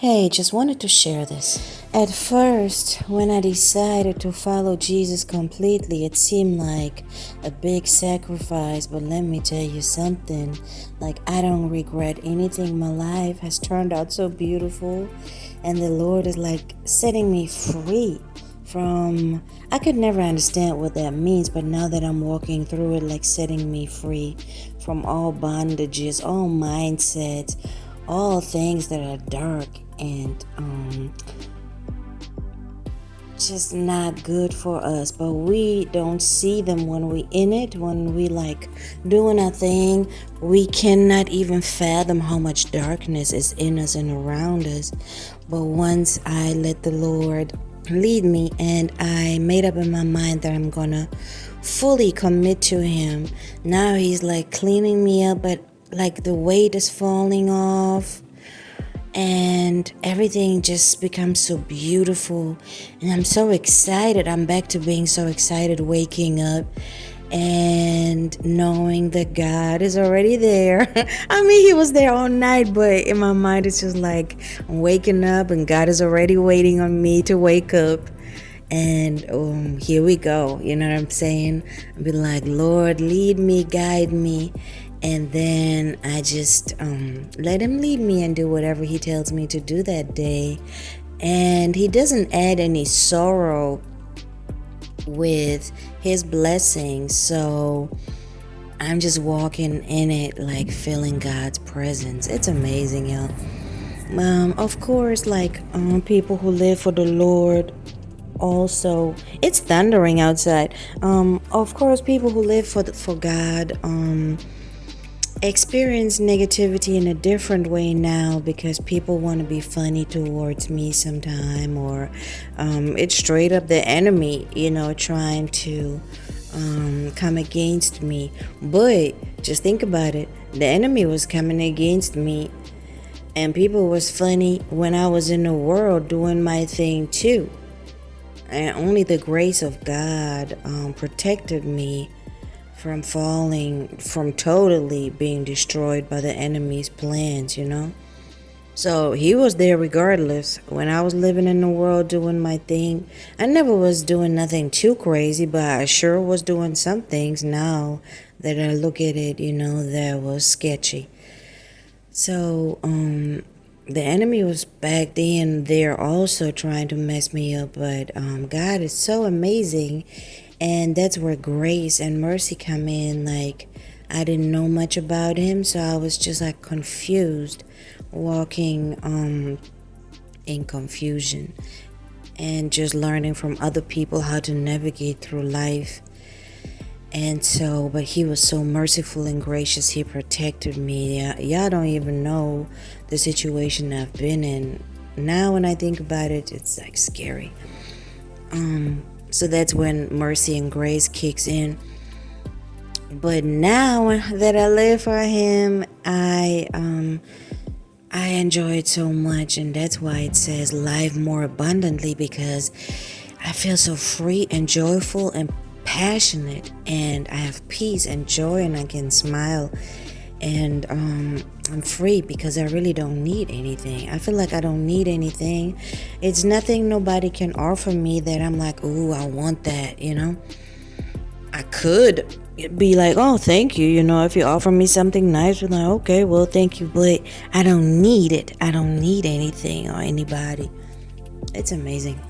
Hey, just wanted to share this. At first, when I decided to follow Jesus completely, it seemed like a big sacrifice, but let me tell you something. I don't regret anything. My life has turned out so beautiful, and the Lord is setting me free from. I could never understand what that means, but now that I'm walking through it, setting me free from all bondages, all mindsets, all things that are dark and just not good for us, but we don't see them when we in it, when we doing our thing. We cannot even fathom how much darkness is in us and around us. But once I let the Lord lead me and I made up in my mind that I'm gonna fully commit to Him, now He's cleaning me up, but the weight is falling off and everything just becomes so beautiful, and I'm so excited. I'm back to being so excited, waking up and knowing that God is already there. I mean, He was there all night, but in my mind it's just I'm waking up and God is already waiting on me to wake up. And here we go, you know what I'm saying? I'll be like, Lord, lead me, guide me. And then I just let Him lead me and do whatever He tells me to do that day. And He doesn't add any sorrow with His blessings. So I'm just walking in it, feeling God's presence. It's amazing, y'all. Of course, people who live for the Lord, also, it's thundering outside. Of course, people who live for God experience negativity in a different way now, because people want to be funny towards me sometime, or it's straight up the enemy, trying to come against me. But just think about it. The enemy was coming against me, and people was funny when I was in the world doing my thing too. And only the grace of God protected me from falling, from totally being destroyed by the enemy's plans, So He was there regardless. When I was living in the world doing my thing, I never was doing nothing too crazy, but I sure was doing some things now that I look at it, that was sketchy. So, the enemy was back then there also trying to mess me up, but God is so amazing, and that's where grace and mercy come in. I didn't know much about Him, so I was just confused, walking in confusion, and just learning from other people how to navigate through life. And so, but He was so merciful and gracious. He protected me. Y'all don't even know the situation I've been in. Now when I think about it, it's scary. So that's when mercy and grace kicks in. But now that I live for Him, I enjoy it so much, and that's why it says live more abundantly, because I feel so free and joyful and passionate, and I have peace and joy, and I can smile, and I'm free because I really don't need anything. I feel like I don't need anything. It's nothing nobody can offer me that I'm ooh, I want that, I could be oh, thank you, if you offer me something nice, I'm okay, well, thank you, but I don't need it. I don't need anything or anybody. It's amazing.